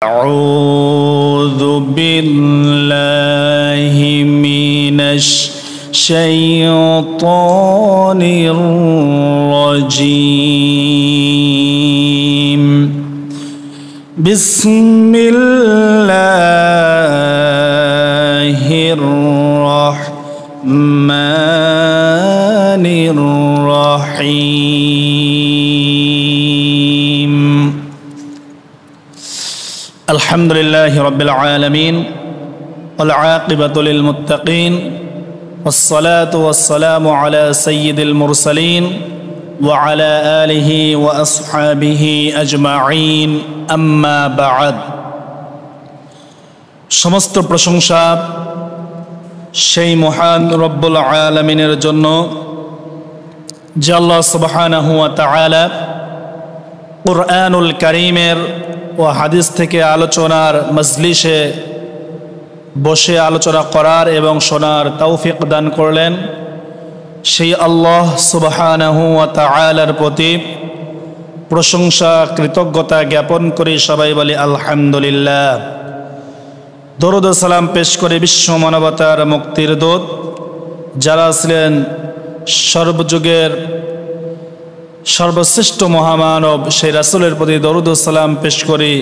أعوذ بالله من الشيطان الرجيم بسم الله الرحمن الرحيم الحمد لله رب العالمين والعاقبة للمتقين والصلاة والسلام على سيد المرسلين وعلى آله وأصحابه أجمعين أما بعد সমস্ত প্রশংসা সেই মহান রব্বুল আলামিনের জন্য যে আল্লাহ সুবহানাহু ওয়া তাআলা কুরআনুল কারীমের ও হাদিস থেকে আলোচনার মজলিসে বসে আলোচনা করার এবং শোনার তৌফিক দান করলেন। সেই আল্লাহ সুবহানাহু ওয়া তাআলার প্রতি প্রশংসা কৃতজ্ঞতা জ্ঞাপন করে সবাই বলি আলহামদুলিল্লাহ। দরুদ ও সালাম পেশ করে বিশ্ব মানবতার মুক্তির দূত যারা ছিলেন সর্বযুগের সর্বশ্রেষ্ঠ মহামানব সেই রাসূলের প্রতি দরুদ ও সালাম পেশ করি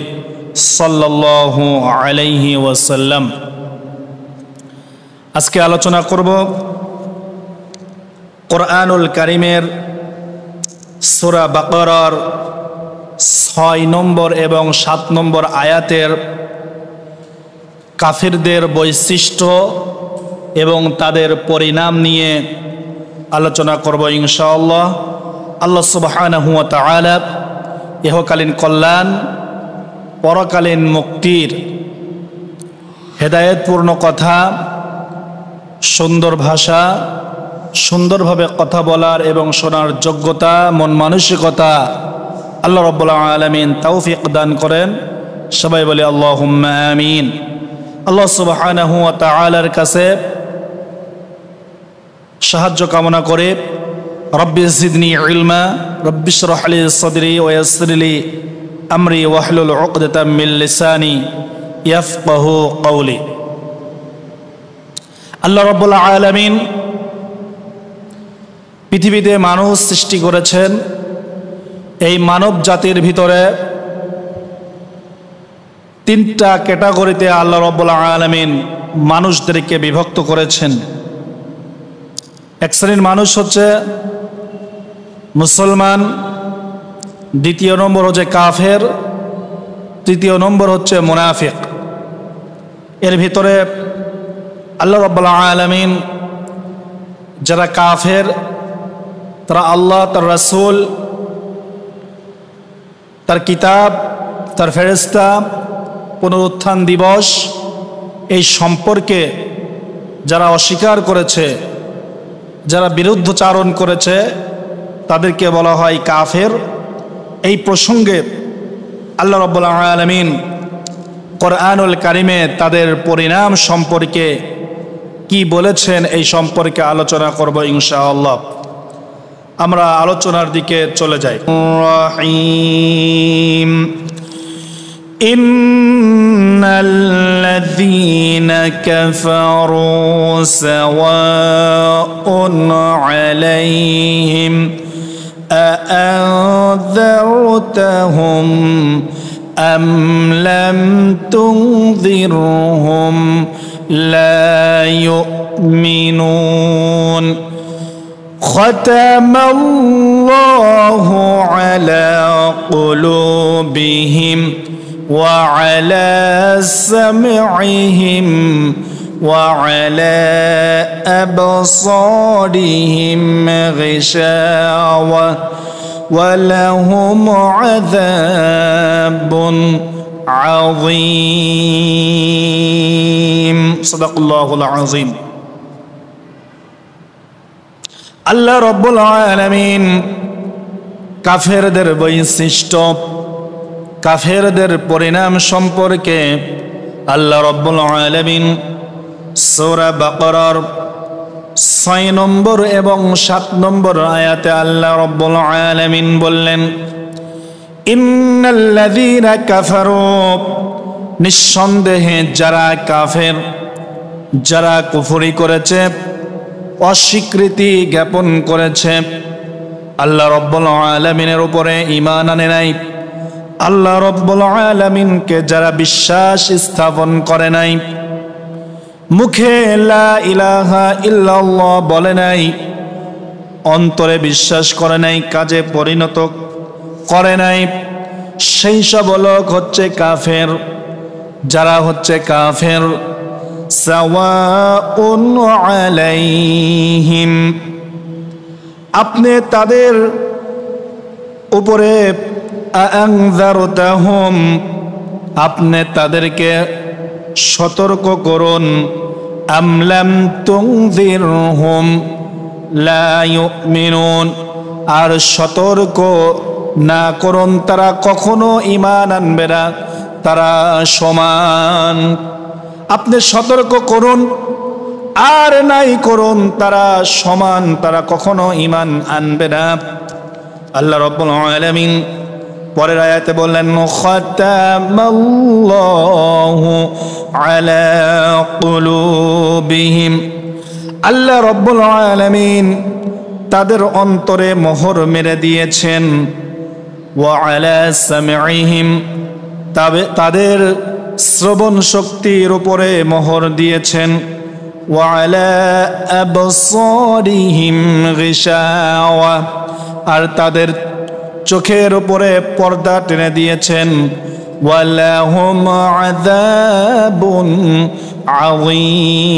সাল্লাল্লাহু আলাইহি ওয়াসাল্লাম। আজকে আলোচনা করব কুরআনুল কারীমের সূরা বাকারার 6 নম্বর এবং 7 নম্বর আয়াতের কাফিরদের বৈশিষ্ট্য এবং তাদের পরিণাম নিয়ে আলোচনা করব ইনশাআল্লাহ। আল্লাহ সুবহানাহু ওয়া তাআলা ইহকালীন কল্যাণ পরকালীন মুক্তির হেদায়েতপূর্ণ কথা, সুন্দর ভাষা, সুন্দরভাবে কথা বলার এবং শোনার যোগ্যতা, মন মানসিকতা আল্লাহ রাব্বুল আলামিন তৌফিক দান করেন। সবাই বলি আল্লাহুম্মা আমিন। আল্লাহ সুবহানাহু ওয়া তাআলার কাছে সাহায্য কামনা করে রব্বি জিদনি ইলমা রব্বি ইশরাহ লি সাদরি ওয়া ইয়াসসির লি আমরি ওয়াহলুল উকদাতাম মিন লিসানি ইয়াফকাহু কওলি। আল্লাহ রাব্বুল আলামিন পৃথিবীতে মানুষ সৃষ্টি করেছেন। এই মানব জাতির ভিতরে 3টা ক্যাটাগরিতে আল্লাহ রাব্বুল আলামিন মানুষদেরকে বিভক্ত করেছেন। এক শ্রেণীর মানুষ হচ্ছে মুসলমান, দ্বিতীয় নম্বর হচ্ছে কাফের, তৃতীয় নম্বর হচ্ছে মুনাফিক। এর ভিতরে আল্লাহ রাব্বুল আলামিন যারা কাফের তারা আল্লাহ, তার রাসূল, তার কিতাব, তার ফেরেশতা, পুনরুত্থান দিবস এই সম্পর্কে যারা অস্বীকার করেছে, যারা বিরুদ্ধচারণ করেছে তাদেরকে বলা হয় কাফের। এই প্রসঙ্গে আল্লাহ রাব্বুল আলামিন কুরআনুল কারীমে তাদের পরিণাম সম্পর্কে কি বলেছেন এই সম্পর্কে আলোচনা করব ইনশাআল্লাহ। আমরা আলোচনার দিকে চলে যাই। রহিম ইন্নাল্লাযীনা কাফারু সাওয়াউন আলাইহিম আআনযারতাহুম আম লাম তুনযিরহুম লা يؤمنون ختم الله على قلوبهم وعلى سمعهم وعلى أبصارهم غشاوة ولهم عذاب عظيم صدق الله العظيم। আল্লাহ রাব্বুল আলামিন কাফেরদের বৈশিষ্ট্য, কাফেরদের পরিণাম সম্পর্কে আল্লাহ রাব্বুল আলামিন সূরা বাকারার 6 নম্বর এবং 7 নম্বর আয়াতে আল্লাহ রাব্বুল আলামিন বললেন, ইন্নাল্লাযীনা কাফারু নিঃসন্দেহে যারা কাফের, যারা কুফরি করেছে, অস্বীকৃতি জ্ঞাপন করেছে, আল্লাহ রাব্বুল আলামিনের উপরে ঈমান আনে নাই, আল্লাহ রাব্বুল আলামিনকে যারা বিশ্বাস স্থাপন করে নাই, মুখে লা ইলাহা ইল্লাল্লাহ বলে নাই, অন্তরে বিশ্বাস করে নাই, কাজে পরিণত করে নাই, সেই সব লোক হচ্ছে কাফের। যারা হচ্ছে কাফের, সাওয়াউন আলাইহিম, আপনি তাদের উপরে আনযারতাহুম, আপনি তাদেরকে সতর্ক করুন, আম লাম তুনযিরহুম লা ইউমিনুন, আর সতর্ক না করুন তারা কখনো ঈমান আনবে না, তারা সমান। আপনি সতর্ক করুন আর নাই করুন, তারা সমান, তারা কখনো ঈমান আনবে না। আল্লাহ রাব্বুল আলামিন পরের আয়াতে বললেন, খাতামাল্লাহু আলা কুলুবিহিম, আল্লাহ রাব্বুল আলামিন তাদের অন্তরে মোহর মেরে দিয়েছেন, ওয়া আলা সামঈহিম, তাদের শ্রবণ শক্তির উপরে মোহর দিয়েছেন, ওয়া আলা আবসারিহিম গিশাওয়া, আর তাদের চোখের উপরে পর্দা টেনে দিয়েছেন, ওয়ালাহুম আযাবুন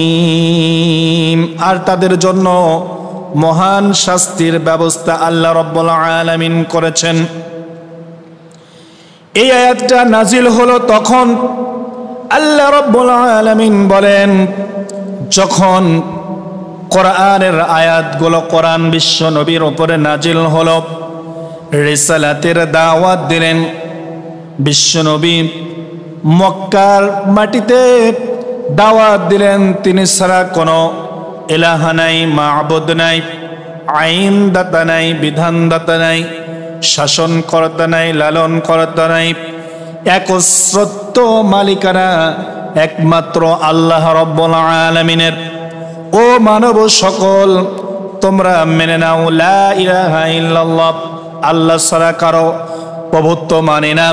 আযীম, আর তাদের জন্য মহান শাস্তির ব্যবস্থা আল্লাহ রাব্বুল আলামিন করেছেন। এই আয়াতটা নাজিল হলো তখন আল্লাহ রাব্বুল আলামিন বলেন, যখন কোরআনের আয়াতগুলো, কোরআন বিশ্ব নবীর উপরে নাজিল হলো, রিসালাতের দাওয়াত দিলেন বিশ্বনবী, মক্কার মাটিতে দাওয়াত দিলেন, তিনি ছাড়া কোনো ইলাহা নাই, মাবুদ নাই, আইন দাতা নাই, বিধান দাতা নাই, শাসন কর্তা নাই, লালন কর্তা নাই, একচ্ছত্র মালিকানা একমাত্র আল্লাহ রাব্বুল আলামিনের। ও মানব সকল, তোমরা মেনে নাও লা ইলাহা ইল্লাল্লাহ, আল্লাহ ছাড়া কারো প্রভুত্ব মানে না,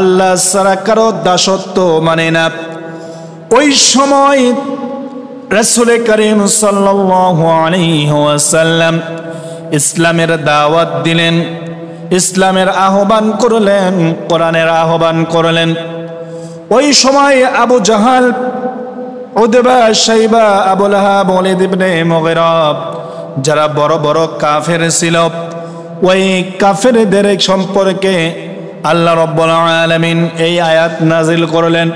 আল্লাহ ছাড়া কারো দাসত্ব মানে না। ওই সময় রাসূল করিম সাল্লাল্লাহু আলাইহি ওয়াসাল্লাম ইসলামের দাওয়াত দিলেন, ইসলামের আহ্বান করলেন, কোরআনের আহ্বান করলেন। ওই সময় আবু জাহাল, উতবা, শাইবা, আবু লাহাব, ওয়ালিদ ইবনে মুগীরা, যারা বড় বড় কাফের ছিল, ওই কাফেরদের সম্পর্কে আল্লাহ রাব্বুল আলামিন এই আয়াত নাজিল করলেন।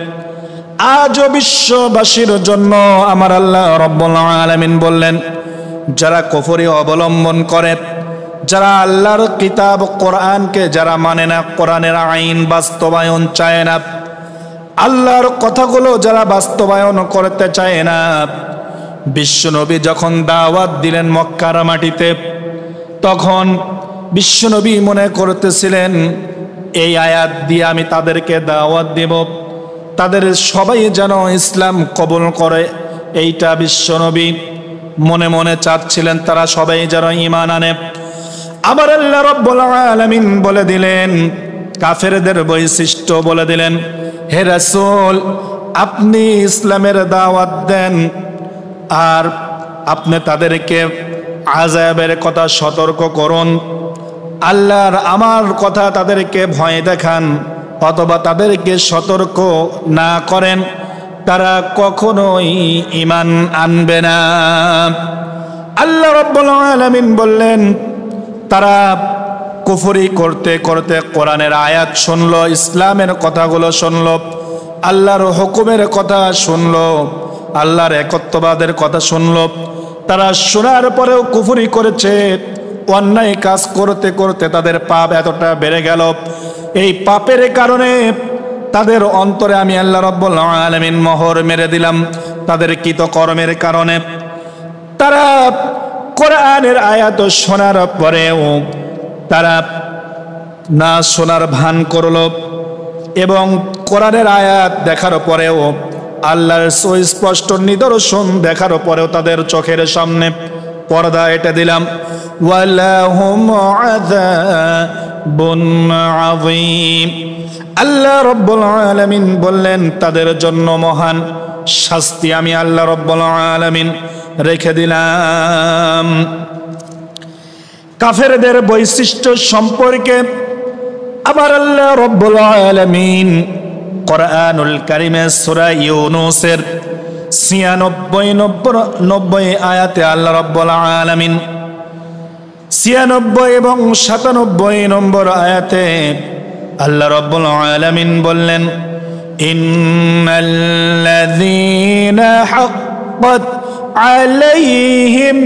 আজও বিশ্ববাসীর জন্য আমার আল্লাহ রাব্বুল আলামিন বললেন, যারা কুফরি অবলম্বন করে, যারা আল্লাহর কিতাব কোরআনকে যারা মানে না, কোরআনের আইন বাস্তবায়ন চায় না, আল্লাহর কথাগুলো যারা বাস্তবায়ন করতে চায় না, বিশ্বনবী যখন দাওয়াত দিলেন মক্কার মাটিতে, তখন বিশ্বনবী মনে করতেছিলেন, এই আয়াত দিয়ে আমি তাদেরকে দাওয়াত দেব, তাদের সবাই যেন ইসলাম কবুল করে। এইটা বিশ্বনবী মনে মনে চাচ্ছিলেন, তারা সবাই যেন ঈমান আনে। আবার আল্লাহ রাব্বুল আলামিন বলে দিলেন, কাফেরদের বৈশিষ্ট্য বলে দিলেন, হে রাসূল, আপনি ইসলামের দাওয়াত দেন আর আপনি তাদেরকে আযাবের কথা সতর্ক করুন, আল্লাহর আমার কথা তাদেরকে ভয় দেখান, অথবা তাদেরকে সতর্ক না করেন, তারা কখনোই ঈমান আনবে না। আল্লাহ রাব্বুল আলামিন বললেন, তারা কুফরি করতে করতে কোরআনের আয়াত শুনলো, ইসলামের কথাগুলো শুনলো, আল্লাহর হুকুমের কথা শুনলো, আল্লাহর একত্ববাদের কথা শুনলো। তারা শোনার পরেও কুফরি করেছে, অন্যায় কাজ করতে করতে তাদের পাপ এতটা বেড়ে গেল। এই পাপের কারণে তাদের অন্তরে আমি আল্লাহ রাব্বুল আলামিন মোহর মেরে দিলাম, তাদের কৃতকর্মের কারণে। তারা কোরআনের আয়াত শোনার পরেও তারা না শোনার ভান করল এবং কোরআনের আয়াত দেখার পরেও, আল্লাহর সুস্পষ্ট নিদর্শন দেখার পরেও তাদের চোখের সামনে পর্দা এঁটে দিলাম। ওয়ালাহুম আযাবুন আযীম। আল্লাহ রাব্বুল আলামিন বললেন তাদের জন্য মহান শাস্তি আমি আল্লাহ রাব্বুল আলামিন রেখে দিলাম। কাফেরদের বৈশিষ্ট্য সম্পর্কে আবার আল্লাহ রাব্বুল আলামিন কোরআনুল কারীমে সূরা ইউনূসের ৯৬-৯০ আয়াতে আল্লাহ রাব্বুল আলামিন ৯৬ এবং ৯৭ নম্বর আয়াতে আল্লাহ রাব্বুল আলামিন বললেন, ইন্নাল্লাযীনা হাক্কাত আলাইহিম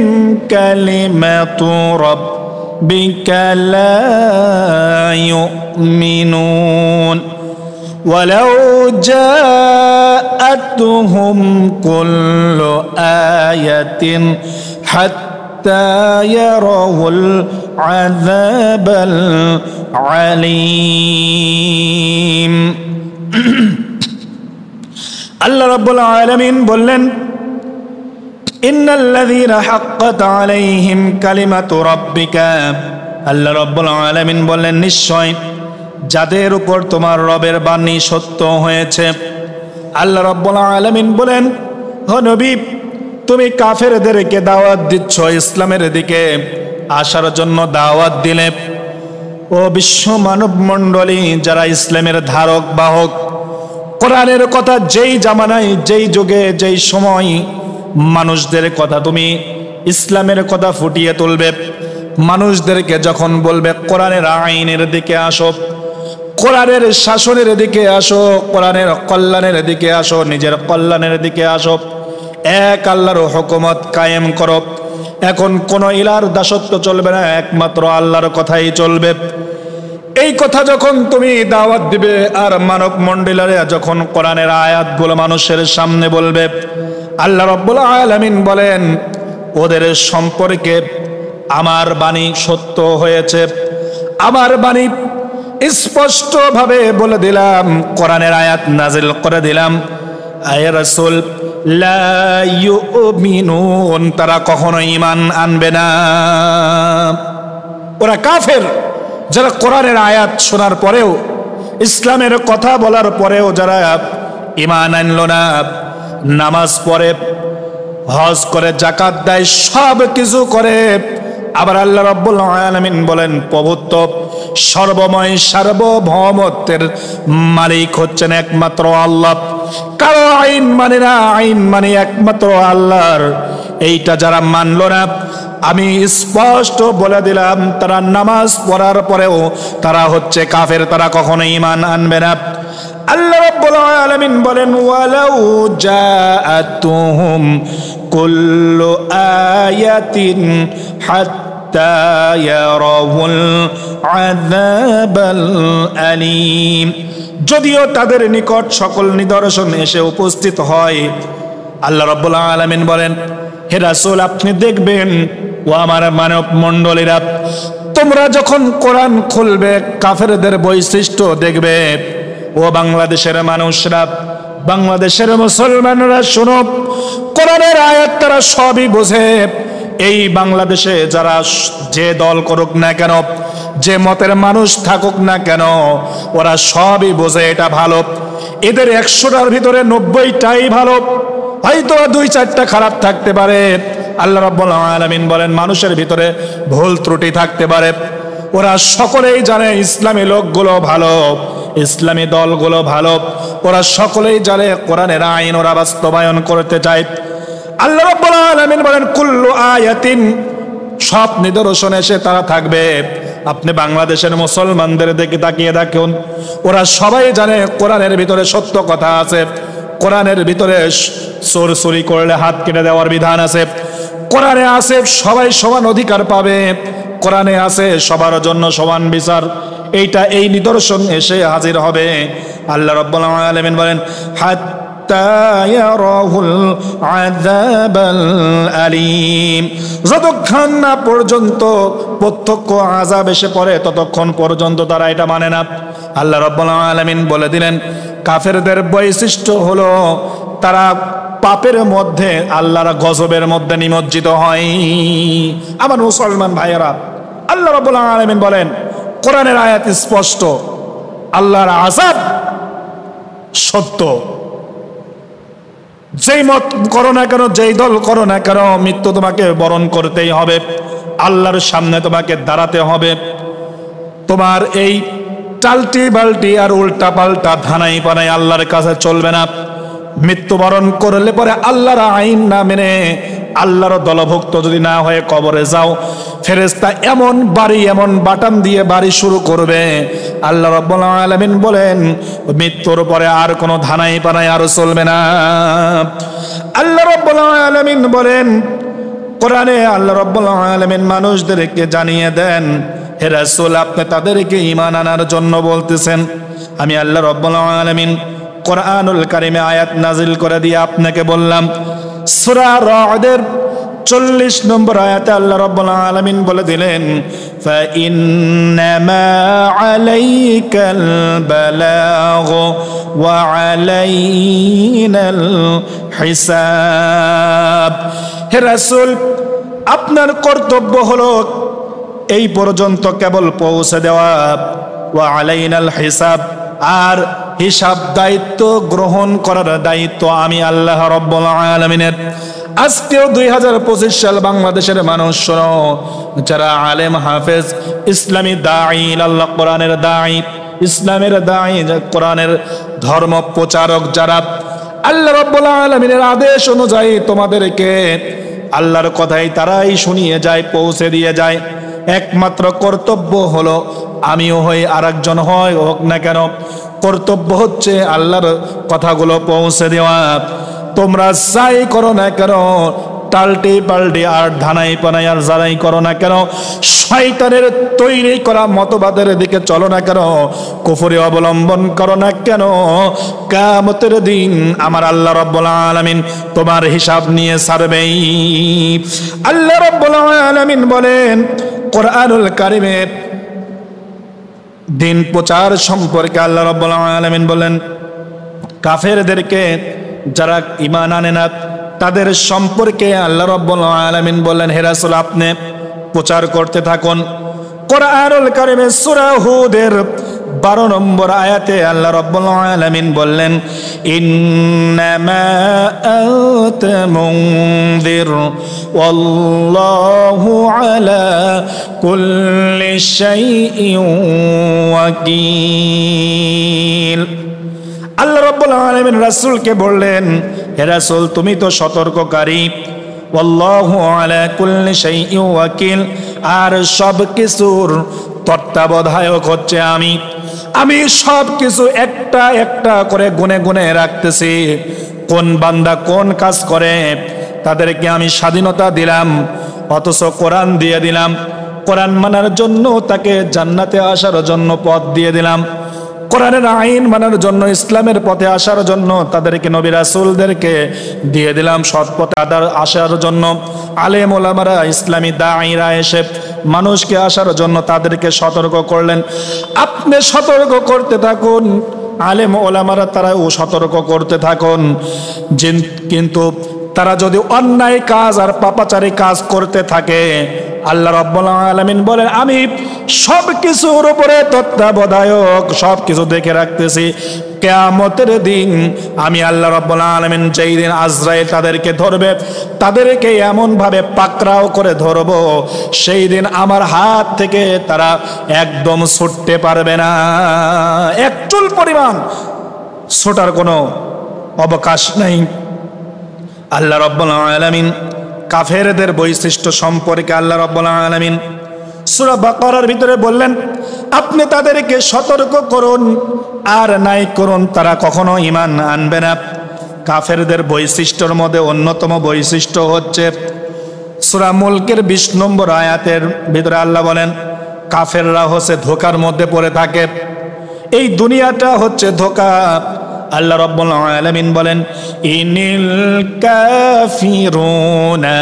কালিমাতু রাব্বিকা লা ইউমিনুন ওয়ালাউ জাআতুহুম কুল্লু আয়াতিন হাত্তা ইয়ারাউল আযাবাল আলীম। আল্লাহ রাব্বুল আলামিন বললেন, ইন্নাল্লাযীনা হাক্কাত আলাইহিম কালিমাতু রাব্বিকা, আল্লাহ রাব্বুল আলামিন বললেন নিশ্চয় যাদের উপর তোমার রবের বাণী সত্য হয়েছে। আল্লাহ রাব্বুল আলামিন বলেন, ও নবী তুমি কাফেরদেরকে দাওয়াত দিচ্ছ, ইসলামের দিকে আসার জন্য দাওয়াত দিলে। ও বিশ্ব মানব মণ্ডলী যারা ইসলামের ধারক বাহক, কোরআনের কথা যেই জামানায় যেই যুগে যেই সময় মানুষদের কথা তুমি ইসলামের কথা ফুটিয়ে তুলবে, মানুষদেরকে যখন বলবে কোরআনের আইনের দিকে আসো, কোরআনের শাসনের দিকে আসো, কোরআনের কল্যাণের দিকে আসো, নিজের কল্যাণের দিকে আসো, এক আল্লাহর হুকুমত কায়েম করো। এখন কোন ইলার দাসত্ব চলবে না, একমাত্র আল্লাহর কথাই চলবে। এই কথা যখন তুমি দাওয়াত দিবে আর মানব মণ্ডলীরা যখন কোরআনের আয়াতগুলো মানুষের সামনে বলবে, আল্লাহ রাব্বুল আলামিন বলেন ওদের সম্পর্কে আমার বাণী সত্য হয়েছে। আমার বাণী স্পষ্ট ভাবে বলে দিলাম, কোরআনের আয়াত নাজিল করে দিলাম। আয়ে রাসূল লা ইউমিনুন, তারা কখনো ঈমান আনবে না। ওরা কাফের যারা কোরআনের আয়াত শোনার পরেও, ইসলামের কথা বলার পরেও যারা ঈমান আনলো না, নামাজ পড়ে, হজ করে, যাকাত দেয়, সব কিছু করে, আবার আল্লাহ রাব্বুল আলামিন বলেন প্রভুত্ব সর্বময় সার্বভৌমত্বের মালিক হচ্ছেন একমাত্র আল্লাহ। কারো আইন মানে না, আইন মানে একমাত্র আল্লাহর। এইটা যারা মানলো না, আমি স্পষ্ট বলে দিলাম তারা নামাজ পড়ার পরেও তারা হচ্ছে কাফের, তারা কখনো ঈমান আনবে না। আল্লাহ রাব্বুল আলামিন বলেন, ওয়ালাউ জাআতুহুম কুল্লু আয়াতিন হাত্তা ইয়ারাউল আযাবাল আলীম, যদিও তাদের নিকট সকল নিদর্শন এসে উপস্থিত হয়, আল্লাহ রাব্বুল আলামিন বলেন হে রাসূল আপনি দেখবেন, ও আমার মানব মণ্ডলীরা তোমরা যখন কোরআন খুলবে কাফেরদের বৈশিষ্ট্য দেখবে। ও বাংলাদেশের মানুষরা, বাংলাদেশের মুসলমানরা শোনো, কোরআনের আয়াত তারা সবই বোঝে। এই বাংলাদেশে যারা যে দল করুক না কেন, যে মতের মানুষ থাকুক না কেন, ওরা সবই বোঝে এটা ভালো। এদের ১০০টার ভিতরে ৯০টাই ভালো, হয়তো ২-৪টা খারাপ থাকতে পারে। আল্লাহ রাব্বুল আলামিন বলেন মানুষের ভিতরে ভুল ত্রুটি থাকতে পারে, ওরা সকলেই জানে ইসলামী লোকগুলো ভালো, ইসলামী দলগুলো ভালো, ওরা সকলেই জানে কোরআনের আইন ওরা বাস্তবায়ন করতে চায়। আল্লাহ রাব্বুল আলামিন বলেন কুল্লু আয়াতিন, সব নিদর্শন এসে তারা থাকবে। আপনি বাংলাদেশের মুসলমানদের দিকে তাকিয়ে দেখুন, ওরা সবাই জানে কোরআনের ভিতরে সত্য কথা আছে, কোরআনের ভিতরে চোর চুরি করলে হাত কেটে দেওয়ার বিধান আছে, কোরআনে আছে সবাই সমান অধিকার পাবে, কোরআনে আছে সবার জন্য সমান বিচার। এই নিদর্শন এসে হাজির হবে। আল্লাহ রাব্বুল আলামিন বলেন হাত্তা ইয়ারাহুল আযাবাল আলীম, যতক্ষণ না পর্যন্ত প্রত্যক্ষ আযাব এসে পড়ে ততক্ষণ পর্যন্ত তারা এটা মানে না। আল্লাহ রাব্বুল আলামিন বলে দিলেন কাফেরদের বৈশিষ্ট্য হলো তারা পাপের মধ্যে আল্লাহর গজবের মধ্যে নিমজ্জিত হয়। আমার মুসলমান ভাইয়েরা, আল্লাহ রাব্বুল আলামিন বলেন কোরআনের আয়াত স্পষ্ট, আল্লাহর আযাব সত্য। যেই মত করো না কেন, যেই দল করো না কেন, মৃত্যু তোমাকে বরণ করতেই হবে, আল্লাহর সামনে তোমাকে দাঁড়াতে হবে। তোমার এই টালটি বাল্টি আর উল্টা পাল্টা ধানাই পানাই আল্লাহর কাছে চলবে না। মৃত্যুবরণ করলে পরে আল্লাহর আইন না মেনে আল্লাহর দলভুক্ত যদি না হয়ে কবরে যাও, ফেরেশতা এমন বাড়ি এমন বাটাম দিয়ে বাড়ি শুরু করবে, আল্লাহ রাব্বুল আলামিন বলেন মৃত্যুর পরে আর কোনো ধানাই পানাই আর চলবে না। আল্লাহ রাব্বুল আলামিন বলেন কোরআনে, আল্লাহ রাব্বুল আলামিন মানুষদেরকে জানিয়ে দেন হে রাসূল আপনি তাদেরকে ঈমান আনার জন্য বলতেছেন। আমি আল্লাহ রাব্বুল আলামিন কোরআনুল কারিমে আয়াত নাজিল করে দিয়ে আপনাকে বললাম, সূরা রা'দের 40 নম্বর আয়াতে আল্লাহ রাব্বুল আলামিন বলে দিলেন ফা ইন্নামা আলাইকাল বালাগ ওয়া আলাইনাল হিসাব। হে রাসূল আপনার কর্তব্য হলো এই পর্যন্ত কেবল পৌঁছে দেওয়া, ওয়া আলাইনাল হিসাব আর হিসাব দায়িত্ব গ্রহণ করার দায়িত্ব আমি আল্লাহ রাব্বুল আলামিনের। আজকেও 2025 সাল বাংলাদেশের মানুষ শোনো, যারা আলেম হাফেজ ইসলামী দাঈ আল্লাহ কোরআনের দাঈ ইসলামের দাঈ কোরআনের ধর্ম প্রচারক, যারা আল্লাহ রাব্বুল আলামিনের আদেশ অনুযায়ী তোমাদেরকে আল্লাহর কথাই তারাই শুনিয়ে যায়, পৌঁছে দিয়ে যায়। একমাত্র কর্তব্য হলো আমিও হই আর একজন হয় হোক না কেন, কর্তব্য হচ্ছে আল্লাহর কথাগুলো পৌঁছে দেওয়া। তোমরা যাই করো না কেন, টালটি পাল্টি আর ধানাই পানাই আর যারাই করো না কেন, শয়তানের তৈরি করা মতবাদের দিকে চলো না কেন, কুফরি অবলম্বন করো না কেন, কিয়ামতের দিন আমার আল্লাহ রাব্বুল আলামিন তোমার হিসাব নিয়ে ছাড়বেই। আল্লাহ রাব্বুল আলামিন বলেন কোরআনুল কারিমে দিন প্রচার সম্পর্কে আল্লাহ রাব্বুল আলামিন বলেন কাফেরদেরকে যারা ঈমান আনে না তাদের সম্পর্কে আল্লাহ রাব্বুল আলামিন বলেন হে রাসূল আপনি প্রচার করতে থাকুন। কোরআনুল কারিমে সূরা হুদের 12 নম্বর আয়াতে আল্লাহ রাব্বুল আলামিন বললেন ইন্নামা আনতা মুনযির ওয়াল্লাহু আলা কুল্লি শাইইন ওয়াকিল। আল্লাহ রাব্বুল আলামিন রাসূলকে বললেন হে রাসূল তুমি তো সতর্ককারী, ওয়াল্লাহু আলা কুল্লি শাইইন ওয়াকিল, আর সব কিছুর তত্ত্বাবধায়ক হচ্ছে আমি সব কিছু একটা একটা করে গুনে গুনে রাখতেছি। কোন বান্দা কোন কাজ করে তাদেরকে আমি স্বাধীনতা দিলাম, অথচ কোরআন দিয়ে দিলাম। কোরআন মানার জন্য তাকে জান্নাতে আসার জন্য পথ দিয়ে দিলাম। কোরআনের আইন মানার জন্য ইসলামের পথে আসার জন্য তাদেরকে নবী রাসূলদেরকে দিয়ে দিলাম সৎ পথে আসার জন্য। আলেম ওলামারা ইসলামী দাঈরা এসে মানুষকে আসার জন্য তাদেরকে সতর্ক করলেন। আপনি সতর্ক করতে থাকুন, আলেম ওলামারা তারাও সতর্ক করতে থাকুন। কিন্তু তারা যদি অন্যায় কাজ আর পাপাচারী কাজ করতে থাকে আল্লাহ রাব্বুল আলামিন বলেন আমি সব কিছুর উপরে তত্ত্বাবধায়ক, সব কিছু দেখে রাখতেছি। কিয়ামতের দিন আমি আল্লাহ রাব্বুল আলামিন যেই দিন আজরাইল তাদেরকে ধরবে, তাদেরকে এমন ভাবে পাকড়াও করে ধরবো সেই দিন আমার হাত থেকে তারা একদম ছুটতে পারবে না, এক চুল পরিমাণ ছোটার কোনো অবকাশ নেই। আল্লাহ রাব্বুল আলামিন কাফেরদের বৈশিষ্ট্য সম্পর্কে আল্লাহ রাব্বুল আলামিন সূরা বাকারার ভিতরে বললেন আপনি তাদেরকে সতর্ক করুন আর নাই করুন, তারা কখনো ঈমান আনবে না। কাফেরদের বৈশিষ্ট্যের মধ্যে অন্যতম বৈশিষ্ট্য হচ্ছে সূরা মুলকের 20 নম্বর আয়াতের ভিতরে আল্লাহ বলেন কাফেররা হচ্ছে ধোঁকার মধ্যে পড়ে থাকে। এই দুনিয়াটা হচ্ছে ধোঁকা, আল্লাহ রাব্বুল আলামিন বলেন ইনিল কাফিরুনা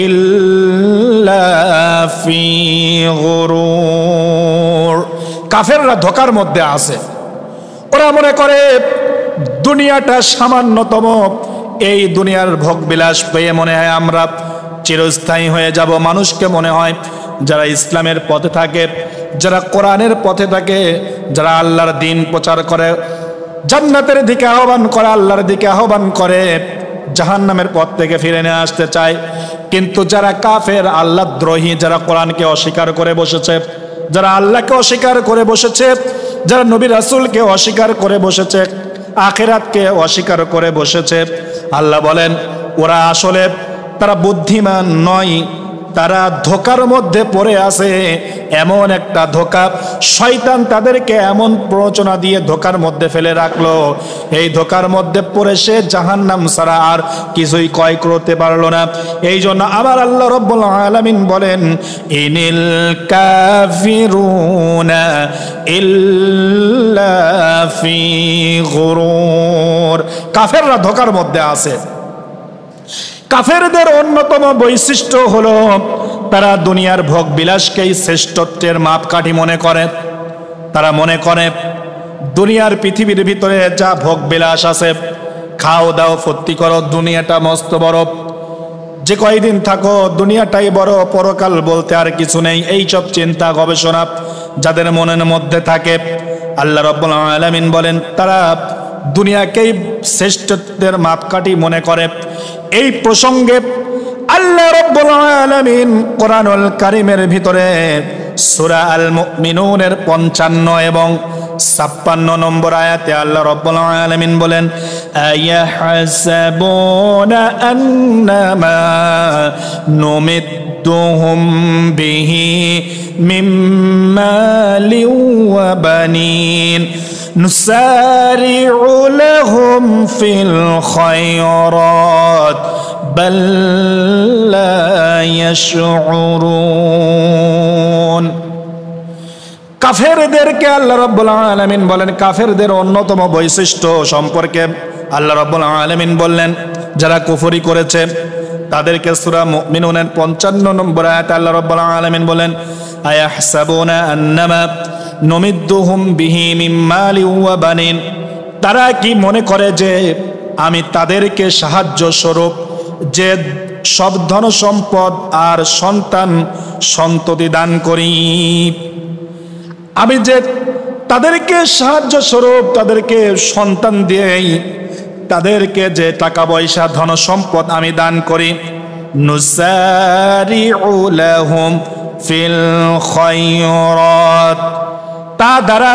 ইল্লা ফি গুরুর। কাফেররা ধোঁকার মধ্যে আছে। ওরা মনে করে দুনিয়াটা সামান্যতম, এই দুনিয়ার ভোগ বিলাস পেয়ে মনে হয় আমরা চিরস্থায়ী হয়ে যাব। মানুষকে মনে হয় যারা ইসলামের পথে থাকে, যারা কোরআনের পথে থাকে, যারা আল্লাহর দ্বীন প্রচার করে, জান্নাতের দিকে আহ্বান করে, আল্লাহর দিকে আহ্বান করে, জাহান্নামের পথ থেকে ফিরে নিয়ে আসতে চায়। কিন্তু যারা কাফের, আল্লাহ দ্রোহী, যারা কোরআনকে অস্বীকার করে বসেছে, যারা আল্লাহকে অস্বীকার করে বসেছে, যারা নবী রাসূলকে অস্বীকার করে বসেছে, আখিরাতকে অস্বীকার করে বসেছে, আল্লাহ বলেন ওরা আসলে তারা বুদ্ধিমান নয়, তারা ধোঁকার মধ্যে পড়ে আছে। এমন একটা ধোঁকা, শয়তান তাদেরকে এমন প্ররোচনা দিয়ে ধোঁকার মধ্যে ফেলে রাখলো, এই ধোঁকার মধ্যে পড়ে সে জাহান্নাম ছাড়া আর কিছুই ক্রয় করতে পারলো না। এই জন্য আমার আল্লাহ রাব্বুল আলামিন বলেন ইনিল কাফিরুনা ইল্লা ফি গুরুর। কাফেররা ধোঁকার মধ্যে আছে। কাফেরদের অন্যতম বৈশিষ্ট্য হলো তারা দুনিয়ার ভোগ বিলাসকেই শ্রেষ্ঠত্বের মাপকাঠি মনে করে। তারা মনে করে দুনিয়ার পৃথিবীর ভিতরে যা ভোগ বিলাস আছে, খাও দাও ফুর্তি করো, দুনিয়াটা মস্ত বড়, যে কয়দিন থাকো দুনিয়াটাই বড়, পরকাল বলতে আর কিছু নেই। এইসব চিন্তা গবেষণা যাদের মনের মধ্যে থাকে, আল্লাহ রাব্বুল আলামিন বলেন তারা দুনিয়াকেই শ্রেষ্ঠত্বের মাপকাঠি মনে করে। এই প্রসঙ্গে আল্লাহ রাব্বুল আলামিন কোরআনুল কারীমের ভিতরে সূরা আল মুমিনুনের 55 এবং 56 নম্বর আয়াতে আল্লাহ রাব্বুল আলামিন বলেন আয়াহসাবুনা আন্নামা নুমিদ্দুহুম বিহি মিম মালিন ওয়া বানিন নুসারি'ু লাহুম ফিল খায়রাত বাল লা ইয়াশউরুন। কাফেরদেরকে আল্লাহ রাব্বুল আলামিন বলেন, কাফেরদের অন্যতম বৈশিষ্ট্য সম্পর্কে আল্লাহ রাব্বুল আলামিন বললেন, যারা কুফরি করেছে তাদেরকে সূরা মুমিনুনের 55 নম্বর আয়াতে আল্লাহ রাব্বুল আলামিন বলেন আয়াহসাবুনা আন্নামা নুমিদ্দুহুম বিহি মিম মালিন ওয়া বানিন। তারা কি মনে করে যে আমি তাদেরকে সাহায্য স্বরূপ যে সব ধন সম্পদ আর সন্তান সন্ততি দান করি, আমি যে তাদেরকে সাহায্য স্বরূপ তাদেরকে সন্তান দিয়েই, তাদেরকে যে টাকা পয়সা ধন সম্পদ আমি দান করি, নুসারি'ু লাহুম ফিল খায়রাত, তা দ্বারা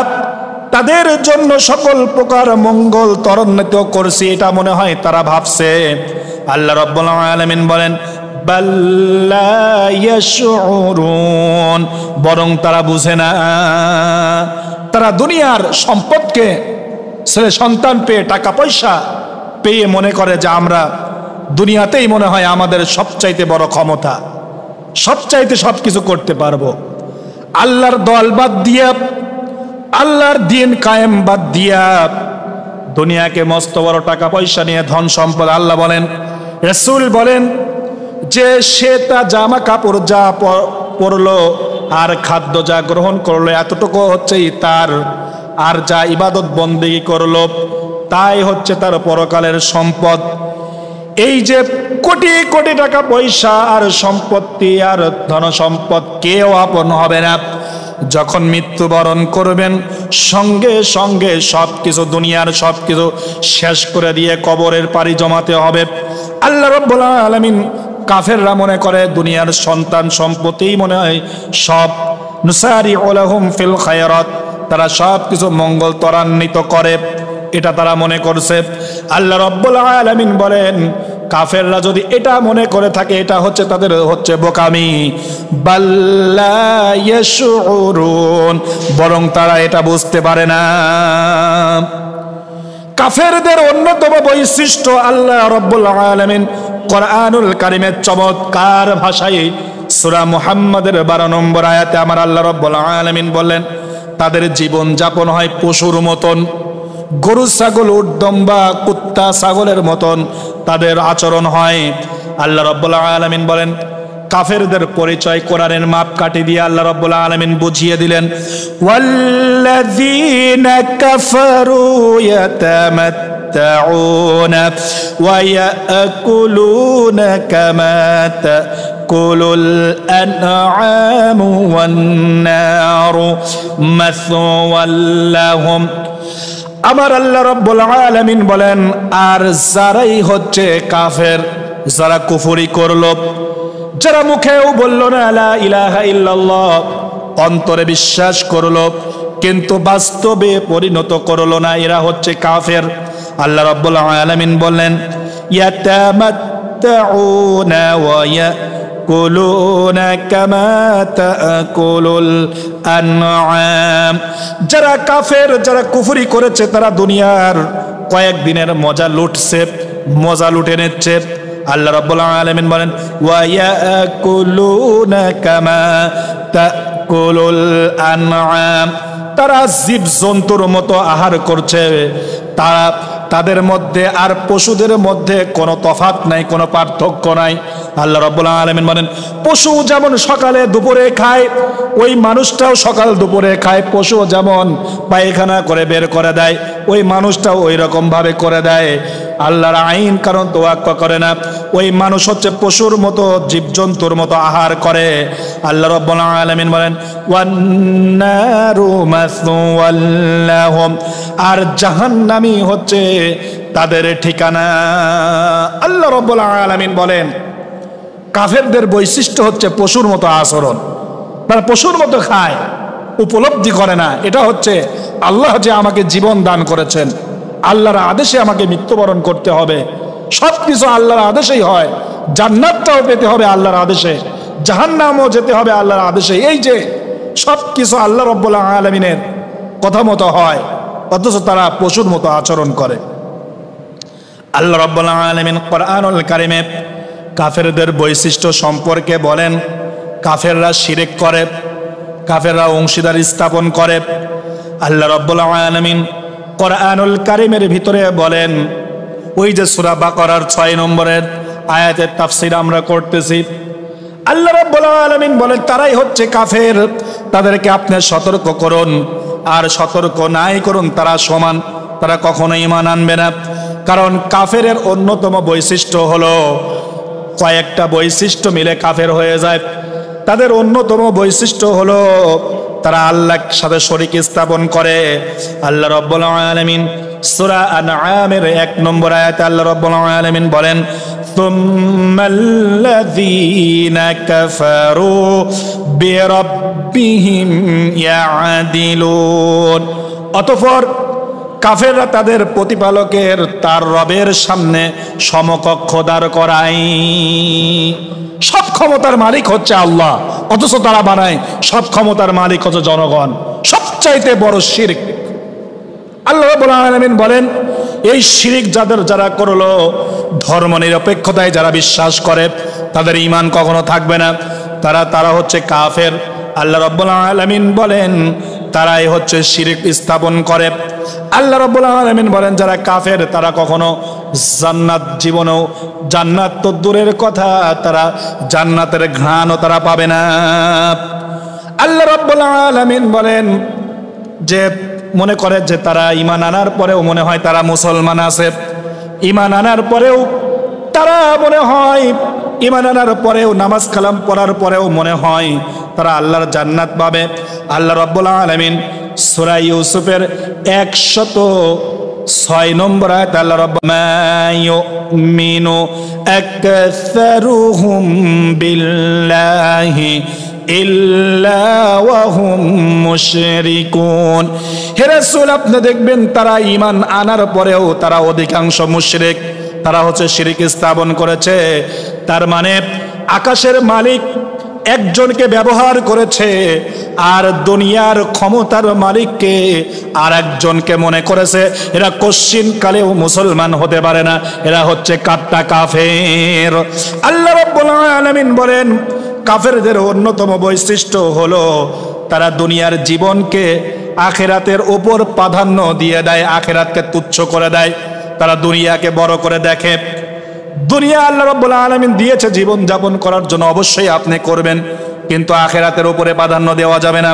তাদের জন্য সকল প্রকার মঙ্গল ত্বরান্বিত করছি, এটা মনে হয় তারা ভাবছে। আল্লাহ রাব্বুল আলামিন বলেন বাল লা ইয়াশউরুন, বরং তারা বুঝে না। তারা দুনিয়ার সম্পদকে, ছেলে সন্তান পেয়ে, টাকা পয়সা পেয়ে মনে করে যে আমরা দুনিয়াতেই মনে হয় আমাদের সবচাইতে বড় ক্ষমতা, সবচাইতে সবকিছু করতে পারবো। আল্লাহর দল বাদ দিয়া, আল্লাহর দ্বীন কায়েম বাদ দিয়া দুনিয়াকে মস্ত বড় টাকা পয়সা নিয়ে ধন সম্পদ, আল্লাহ বলেন, রাসূল বলেন যে সে তা জামা কাপড় যা পরলো আর খাদ্য যা গ্রহণ করলো এতটুকু হচ্ছেই তার, আর যা ইবাদত বন্দেগী করলো তাই হচ্ছে তার পরকালের সম্পদ। এই যে কোটি কোটি টাকা পয়সা আর সম্পত্তি আর ধন সম্পদ কেউ আপন হবে না। যখন মৃত্যুবরণ করবেন সঙ্গে সঙ্গে সবকিছু, দুনিয়ার সবকিছু শেষ করে দিয়ে কবরের পাড়ি জমাতে হবে। আল্লাহ রাব্বুল আলামিন, কাফেররা মনে করে দুনিয়ার সন্তান সম্পত্তি মনে হয় সব, নুসারি'ু লাহুম ফিল খায়রাত, তারা সব কিছু মঙ্গল ত্বরান্বিত করে, এটা তারা মনে করছে। আল্লাহ রাব্বুল আলামিন বলেন কাফেররা যদি এটা মনে করে থাকে এটা হচ্ছে তাদের হচ্ছে বোকামি। বাল লা ইয়াশউরুন, বরং তারা এটা বুঝতে পারে না। কাফেরদের অন্যতম বৈশিষ্ট্য আল্লাহ রাব্বুল আলামিন কোরআনুল কারীমের চমৎকার ভাষায় সূরা মুহাম্মাদের 12 নম্বর আয়াতে আমার আল্লাহ রাব্বুল আলামিন বললেন তাদের জীবন যাপন হয় পশুর মতন। গরু ছাগল উট দম্বা কুত্তা ছাগলের মতন তাদের আচরণ হয়। আল্লাহ রাব্বুল আলামিন বলেন কাফেরদের পরিচয় কোরআনের মাপকাঠি দিয়ে আল্লাহ রাব্বুল আলামিন বুঝিয়ে দিলেন, ওয়াল্লাযীনা কাফারু ইয়াতামাত্তাউনা ওয়া ইয়াকুলুনা কামা তাকুলুল আনআমু ওয়ান নারু মাসওয়াল লাহুম। আমার আল্লাহ রাব্বুল আলামিন বলেন, আর যারাই হচ্ছে কাফের, যারা কুফরি করলো, যারা মুখেও বলল না লা ইলাহা ইল্লাল্লাহ, অন্তরে বিশ্বাস করলো কিন্তু বাস্তবে পরিণত করলো না, এরা হচ্ছে কাফের। আল্লাহ রাব্বুল আলামিন বললেন ইয়াতামাত্তাউনা ওয়া ইয়াকুলুনা কামা তাকুলুল আনআম। যারা কাফের, যারা কুফরি করেছে, তারা দুনিয়ার কয়েকদিনের মজা লুটছে, মজা লুটে নিচ্ছে। আল্লাহ রাব্বুল আলামিন বলেন ওয়া ইয়াকুলুনা কামা তাকুলুল আনআম, তারা জীবজন্তুর মতো আহার করছে। তাদের মধ্যে আর পশুদের মধ্যে কোনো তফাৎ নাই, কোনো পার্থক্য নাই। আল্লাহ রাব্বুল আলামিন বলেন পশু যেমন সকালে দুপুরে খায়, ওই মানুষটাও সকাল দুপুরে খায়। পশু যেমন পায়খানা করে বের করে দেয়, ওই মানুষটাও ওই রকম ভাবে করে দেয়। আল্লাহর আইন কারণ তোয়াক্কা করে না, ওই মানুষ হচ্ছে পশুর মতো, জীবজন্তুর মতো আহার করে। আল্লাহ রাব্বুল আলামিন বলেন ওয়ান নারু মাসওয়াল লাহুম, আর জাহান্নামী হচ্ছে তাদের ঠিকানা। আল্লাহ রাব্বুল আলামিন বলেন কাফেরদের বৈশিষ্ট্য হচ্ছে পশুর মতো আচরণ, তারা পশুর মতো খায়, উপলব্ধি করে না এটা হচ্ছে আল্লাহ যে আমাকে জীবন দান করেছেন, আল্লাহর আদেশে আমাকে মৃত্যুবরণ করতে হবে, সবকিছু আল্লাহর আদেশেই হয়। জান্নাতটাও পেতে হবে আল্লাহর আদেশে, জাহান্নামও যেতে হবে আল্লাহর আদেশে। এই যে সবকিছু আল্লাহ রাব্বুল আলামিনের কথা মতো হয়, অথচ তারা পশুর মতো আচরণ করে। আল্লাহ রাব্বুল আলামিন কোরআনুল কারীমে কাফেরদের বৈশিষ্ট্য সম্পর্কে বলেন কাফেররা শিরক করে, কাফেররা অংশীদার স্থাপন করে। আল্লাহ রাব্বুল আলামিন কোরআনুল কারীমের ভিতরে বলেন, ওই যে সূরা বাকারার 6 নম্বরের আয়াতের তাফসীর আমরা করতেছি, আল্লাহ রাব্বুল আলামিন বলেন তারাই হচ্ছে কাফের, তাদেরকে আপনি সতর্ক করুন, আর সতর্ক নাই করুন তারা সমান, তারা কখনো ঈমান আনবে না। কারণ কাফেরের অন্যতম বৈশিষ্ট্য হলো, কয়েকটা বৈশিষ্ট্য মিলে কাফের হয়ে যায়। তাদের অন্যতম বৈশিষ্ট্য হলো তারা আল্লাহর সাথে শরীক স্থাপন করে। আল্লাহ রাব্বুল আলামিন সূরা আনআমের 1 নম্বর আয়াতে আল্লাহ রাব্বুল আলামিন বলেন সুম্মাল্লাযীনা কাফারু বিরাব্বিহিম ইয়াদিলুন, অতঃপর কাফেররা তাদের প্রতিপালকের তার রবের সামনে সমকক্ষ দাঁড় করায়। সব ক্ষমতার মালিক হচ্ছে আল্লাহ, অথচ তারা বানায় সব ক্ষমতার মালিক হচ্ছে জনগণ। সবচাইতে বড় শিরক। আল্লাহ রাব্বুল আলামিন বলেন এই শিরক যারা করলো, ধর্ম নিরপেক্ষতায় যারা বিশ্বাস করে, তাদের ঈমান কখনো থাকবে না, তারা হচ্ছে কাফের। আল্লাহ রাব্বুল আলামিন বলেন তারাই হচ্ছে শিরক স্থাপন করে। আল্লাহ রাব্বুল আলামিন বলেন যারা কাফের তারা কখনো জান্নাত, জীবনেও জান্নাত তো দূরের কথা, তারা জান্নাতের ঘ্রাণও তারা পাবে না। আল্লাহ রাব্বুল আলামিন বলেন যে মনে করে যে তারা ঈমান আনার পরেও মনে হয় তারা মুসলমান আছে, ঈমান আনার পরেও তারা মনে হয়, ঈমান আনার পরেও নামাজ কালাম পড়ার পরেও মনে হয় তারা আল্লাহর জান্নাত পাবে। আল্লাহ রাব্বুল আলামিন সূরা ইউসুফের 106 নম্বর আয়াতে আল্লাহ রাব্বুল মা ইউমিনু আকসারুহুম বিল্লাহি ইল্লা ওয়া হুম মুশরিকুন। হে রাসূল আপনি দেখবেন তারা ঈমান আনার পরেও তারা অধিকাংশ মুশরিক, তারা হচ্ছে শিরক স্থাপন করেছে। তার মানে আকাশের মালিক একজনকে ব্যবহার করেছে, আর দুনিয়ার ক্ষমতার মালিককে আর একজনকে মনে করেছে। এরা কশ্চিন কালেও মুসলমান হতে পারে না, এরা হচ্ছে কাট্টা কাফের। আল্লাহ রাব্বুল আলামিন বলেন কাফেরদের অন্যতম বৈশিষ্ট্য হলো তারা দুনিয়ার জীবনকে আখিরাতের উপর প্রাধান্য দিয়ে দেয়, আখিরাতকে তুচ্ছ করে দেয়, তারা দুনিয়াকে বড় করে দেখে। দুনিয়া আল্লাহ রাব্বুল আলামিন দিয়েছে জীবন যাপন করার জন্য, অবশ্যই আপনি করবেন, কিন্তু আখিরাতের উপরে প্রাধান্য দেওয়া যাবে না।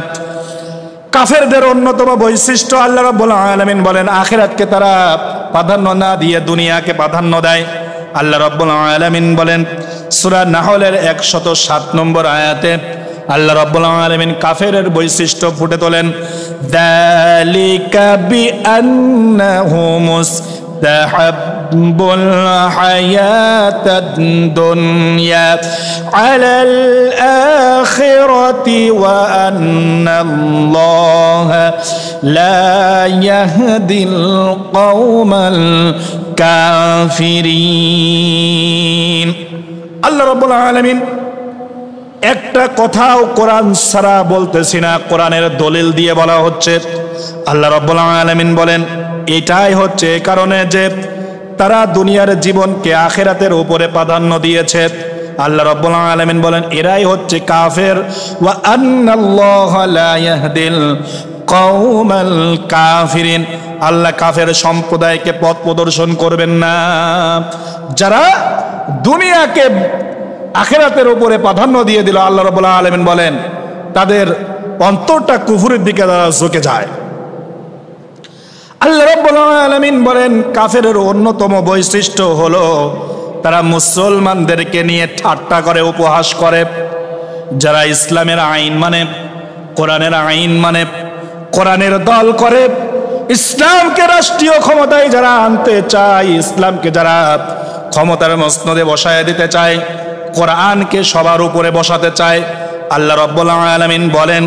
কাফেরদের অন্যতম বৈশিষ্ট্য আল্লাহ রাব্বুল আলামিন বলেন আখিরাতকে তারা প্রাধান্য না দিয়ে দুনিয়াকে প্রাধান্য দেয়। আল্লাহ রাব্বুল আলামিন বলেন সূরা নাহলের 107 নম্বর আয়াতে আল্লাহ রাব্বুল আলামিন কাফেরের বৈশিষ্ট্য ফুটে তোলেন, যালিকা বিআন্নাহু মুস্তাহাব্বুল হায়াতাদ দুনিয়া আলাল আখিরাতি ওয়া আন্নাল্লাহা লা ইয়াহদিল কওমাল কাফিরিন। আল্লাহ রাব্বুল আলামিন একটা কথাও কোরআন ছাড়া বলতেছি না, কোরআনের দলিল দিয়ে বলা হচ্ছে। আল্লাহ রাব্বুল আলামিন বলেন এটাই হচ্ছে এই কারণে যে তারা দুনিয়ার জীবনকে আখিরাতের উপরে প্রাধান্য দিয়েছে। আল্লাহ রাব্বুল আলামিন বলেন এরাই হচ্ছে কাফের। ওয়া আন্নাল্লাহা লা ইয়াহদিল কওমাল কাফিরিন, আল্লাহ কাফের সম্প্রদায়কে পথ প্রদর্শন করবেন না। যারা দুনিয়াকে আখিরাতের উপরে প্রাধান্য দিয়ে দিল, আল্লাহ রাব্বুল আলামিন বলেন তাদের অন্তরটা কুফরের দিকে তারা ঝুঁকে যায়। আল্লাহ রাব্বুল আলামিন বলেন কাফেরের অন্যতম বৈশিষ্ট্য হলো তারা মুসলমানদেরকে নিয়ে ঠাট্টা করে, উপহাস করে। যারা ইসলামের আইন মানে, কোরআনের আইন মানে, কোরআনের দল করে, ইসলামকে রাষ্ট্রীয় ক্ষমতায় যারা আনতে চায়, ইসলামকে যারা ক্ষমতার মসনদে বসায় দিতে চায়, কোরআনকে সবার উপরে বসাতে চায়, আল্লাহ রাব্বুল আলামিন বলেন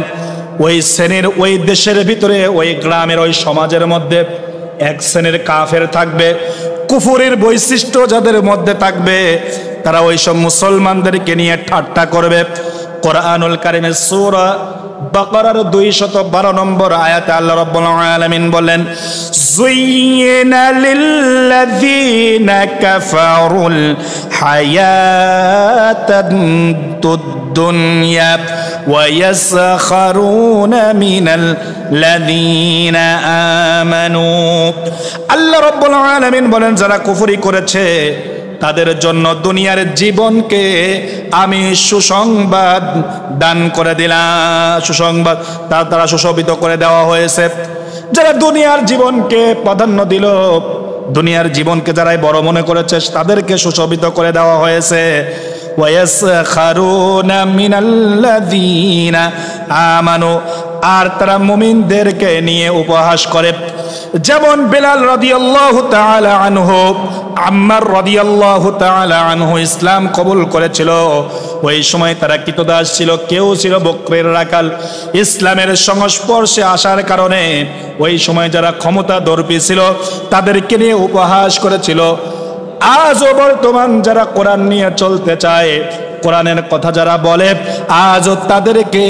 ওই শ্রেণীর, ওই দেশের ভিতরে, ওই গ্রামের, ওই সমাজের মধ্যে এক শ্রেণীর কাফের থাকবে। কুফরের বৈশিষ্ট্য যাদের মধ্যে থাকবে তারা ওই সব মুসলমানদেরকে নিয়ে ঠাট্টা করবে। কোরআনুল কারীমের সূরা বাকারার 212 নম্বর আয়াতে আল্লাহ রাব্বুল আলামিন বলেন যুয়িনা লিল্লাযীনা কাফারুল হায়াতাদ দুনিয়া ওয়া ইয়াসখারুনা মিনাল লাযীনা আমানু। আল্লাহ রাব্বুল আলামিন বলেন যারা কুফরি করেছে তাদের জন্য দুনিয়ার জীবনকে আমি সুসংবাদ দান করে দিলাম, সুসংবাদ তারা সুশোভিত করে দেওয়া হয়েছে। যারা দুনিয়ার জীবনকে প্রাধান্য দিল, দুনিয়ার জীবনকে যারাই বড় মনে করেছে তাদেরকে সুশোভিত করে দেওয়া হয়েছে। ওয়ায়াসখারুনা মিনাল্লাযীনা আমানু, আর তারা মুমিনদেরকে নিয়ে উপহাস করে। যেমন বেলাল রাদিয়াল্লাহু তাআলা আনহু, আম্মার রাদিয়াল্লাহু তাআলা আনহু ইসলাম কবুল করেছিল। ওই সময় তারা কৃতদাস ছিল, কেউ ছিল বকরের রাখাল। ইসলামের সংস্পর্শে আসার কারণে ওই সময় যারা ক্ষমতা দর্পী ছিল তাদেরকে নিয়ে উপহাস করেছিল। আজও বর্তমান যারা কোরআন নিয়ে চলতে চায়, কোরআনের কথা যারা বলে, আজও তাদেরকে,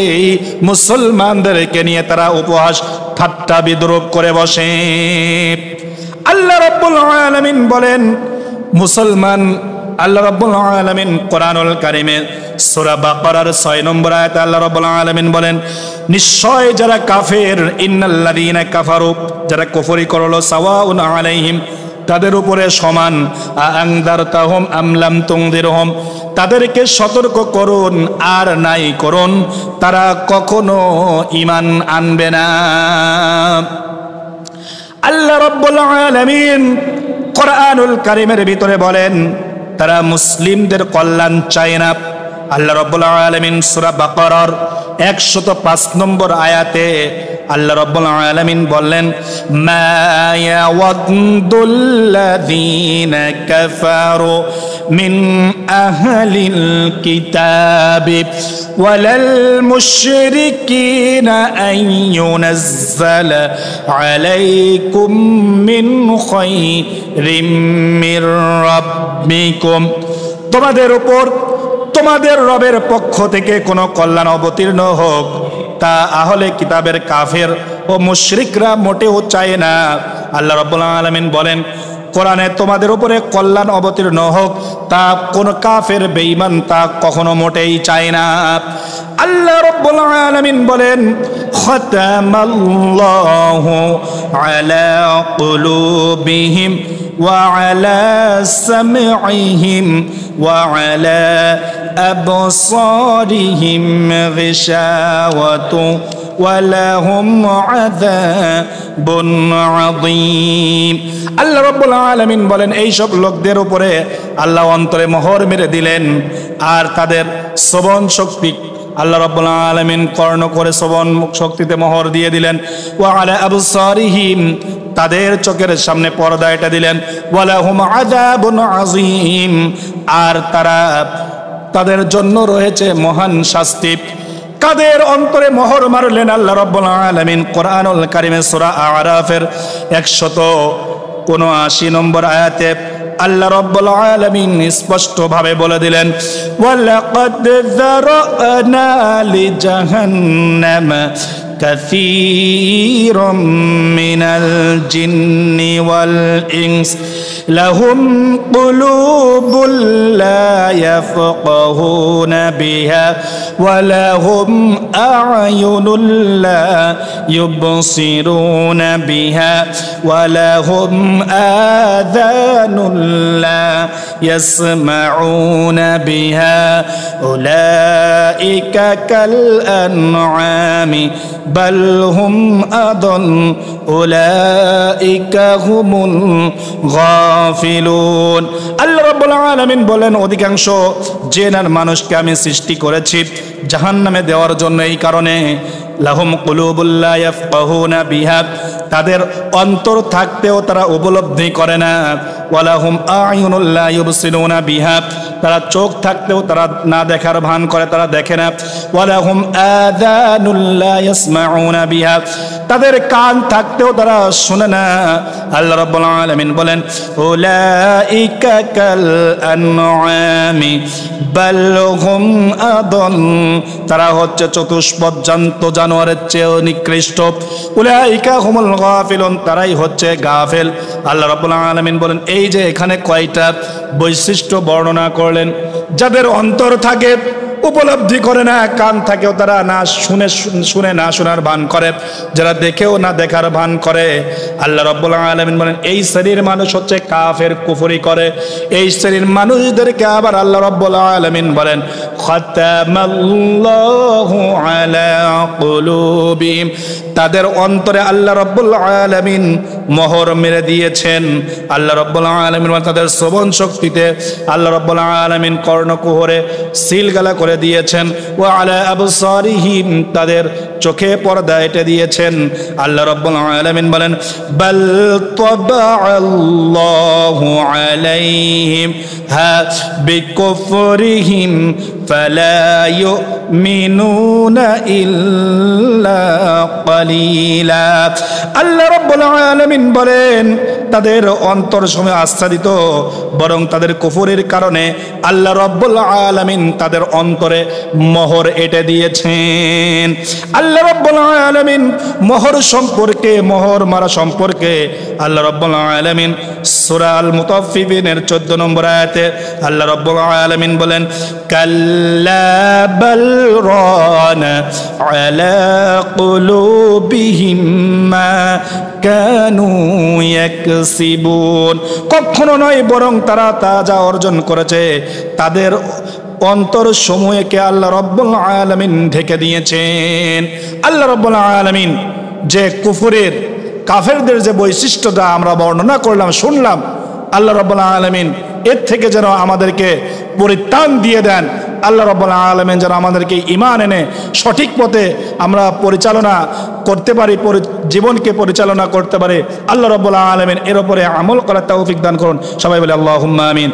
মুসলমানদেরকে নিয়ে তারা উপহাস ঠাট্টা বিদ্রূপ করে বসে। আল্লাহ রাব্বুল আলামিন বলেন মুসলমান, আল্লাহ রাব্বুল আলামিন কোরআনুল কারীমে সূরা বাকারার 6 নম্বর আয়াতে আল্লাহ রাব্বুল আলামিন বলেন নিশ্চয় যারা কাফের, ইন্নাল্লাযীনা কাফারু, যারা কুফরি করলো, সাওয়াউন আলাইহিম, তাদের উপরে সমান, আনদারতাহুম আম লাম তুনদিরহুম, তাদেরকে সতর্ক করুন আর নাই করুন, তারা কখনো ঈমান আনবে না। আল্লাহ রাব্বুল আলামিন কোরআনুল কারীমের ভিতরে বলেন তারা মুসলিমদের কল্যাণ চায় না। আল্লাহ রাব্বুল আলামিন সূরা বাকারার 105 নম্বর আয়াতে আল্লাহ রাব্বুল আলামিন বললেন মা ইয়াওয়াদ্দুল্লাযীনা কাফারু মিন আহলিল কিতাবি ওয়ালাল মুশরিকিনা আন ইউনাজ্জালা আলাইকুম মিন খায়রিম মির রাব্বিকুম, তোমাদের উপর তোমাদের রবের পক্ষ থেকে কোনো কল্যাণ অবতীর্ণ হোক তা আহলে কিতাবের কাফের ও মুশরিকরা মোটেও চায় না। আল্লাহ রাব্বুল আলামিন বলেন কোরআনে তোমাদের উপরে কল্যাণ অবতীর্ণ হোক, তা কোন কাফের বেঈমান তা কখনো মোটেই চায় না। আল্লাহ রাব্বুল আলামিন বলেন, খাতামাল্লাহু আলা কুলুবিহিম ওয়া আলা সামঈহিম ওয়া আলা আবসারিহিম গিশাওয়াতু ওয়া লাহুম আযাবুন আযীম। আল্লাহ রাব্বুল আলামিন বলেন, এই সব লোকদের উপরে আল্লাহ অন্তরে মোহর মেরে দিলেন, আর তাদের শ্রবণ শক্তি আল্লাহ রাব্বুল আলামিন কর্ণ করে শ্রবণ শক্তিতে মোহর দিয়ে দিলেন। ওয়া আলা আবসারিহিম, তাদের চোখের সামনে পর্দা এটা দিলেন। ওয়া লাহুম আযাবুন আযীম, আর তাদের জন্য রয়েছে মহান শাস্তি। কাদের অন্তরে মোহর মারলেন আল্লাহ রাব্বুল আলামিন? কোরআনুল কারীমে সূরা আরাফের 179 নম্বর আয়াতে আল্লাহ রাব্বুল আলামিন স্পষ্ট ভাবে বলে দিলেন, ওয়ালাকাদ যারানা লিজাহান্নামা কাসীরাম মিনাল জিন্নি ওয়াল ইনস লাহুম কুলুবুল লা ইয়াফকাহুনা বিহা ওয়া লাহুম আ'য়ুনুল লা ইউবসিরুনা বিহা ওয়া লাহুম আযানুল লা ইয়াসমাউনা বিহা উলাইকা কাল আনআমি বাল হুম আদল উলাইকা হুমুল গাফিলুন। আল্লাহ রাব্বুল আলামিন বলেন, অধিকাংশ জিন আর মানুষকে আমি সৃষ্টি করেছি জাহান্নামে দেওয়ার জন্য। এই কারণে লাহুম কুলুবুল লা ইয়াফকাহুনা বিহা, তাদের অন্তর থাকতেও তারা উপলব্ধি করে না। ওয়া লাহুম আ'য়ুনুল লা ইউবসিরুনা বিহা, তারা চোখ থাকতেও তারা না দেখার ভান করে, তারা দেখে না। ওয়া লাহুম আযানুল লা ইয়াসমাউনা বিহা, তাদের কান থাকতেও তারা শুনে না। আল্লাহ রাব্বুল আলামিন বলেন, উলাইকা কাল আনআমি বাল হুম আদল, তারা হচ্ছে চতুষ্পদ জানোয়ারের চেয়েও নিকৃষ্ট। উলাইকা হুমুল গাফিলুন, তারাই হচ্ছে গাফেল। আল্লাহ রাব্বুল আলামিন বলেন, এই যে এখানে কয়টা বৈশিষ্ট্য বর্ণনা করলেন, যাদের অন্তর থাকে উপলব্ধি করে না, কান থাকেও তারা না শুনে না শোনার ভান করে, যারা দেখেও না দেখার ভান করে। আল্লাহ রাব্বুল আলামিন বলেন, এই শ্রেণীর মানুষ হচ্ছে কাফের, কুফরি করে। এই শ্রেণীর মানুষদেরকে আবার আল্লাহ রাব্বুল আলামিন বলেন, খাতামাল্লাহু আলা কুলুবিহিম, তাদের অন্তরে আল্লাহ রাব্বুল আলামিন মোহর মেরে দিয়েছেন। আল্লাহ রাব্বুল আলামিন তাদের শ্রবণ শক্তিতে আল্লাহ রাব্বুল আলামিন কর্ণকুহরে সিলগালা করে দিয়েছেন। ওয়া আলা আবসারিহিম, তাদের চোখে পর্দা এঁটে দিয়েছেন। আল্লাহ রাব্বুল আলামিন বলেন, বাল তাবাআল্লাহু আলাইহিম হা বিকুফরিহিম ফালা ইউমিনুনা ইল্লা কালিলা। আল্লাহ রাব্বুল আলামিন বলেন, তাদের অন্তর সময় আচ্ছাদিত, বরং তাদের কুফরের কারণে আল্লাহ রাব্বুল আলামিন তাদের অন্তরে মোহর এঁটে দিয়েছেন। আল্লাহ রাব্বুল আলামিন মোহর সম্পর্কে, মোহর মারা সম্পর্কে আল্লাহ রাব্বুল আলামিন সূরা আল মুতাফফিফিনের 14 নম্বর আয়াতে আল্লাহ রাব্বুল আলামিন বলেন, কাল্লা বাল রানা আলা কুলুবিহিম মা কানু ইয়াকসিবুন, কখনো নয়, বরং তারা তা যা অর্জন করেছে তাদের অন্তর সমূহকে আল্লাহ রাব্বুল আলামিন ঢেকে দিয়েছেন। আল্লাহ রাব্বুল আলামিন যে কুফরের কাফেরদের যে বৈশিষ্ট্যটা আমরা বর্ণনা করলাম, শুনলাম, আল্লাহ রাব্বুল আলামিন এর থেকে যেন আমাদেরকে পরিত্রাণ দিয়ে দেন। আল্লাহ রাব্বুল আলামিন যেন আমাদেরকে ঈমান এনে সঠিক পথে আমরা পরিচালনা করতে পারি, জীবনকে পরিচালনা করতে পারি। আল্লাহ রাব্বুল আলামিন এর উপরে আমল করার তৌফিক দান করুন। সবাই বলে আল্লাহুম্মা আমিন।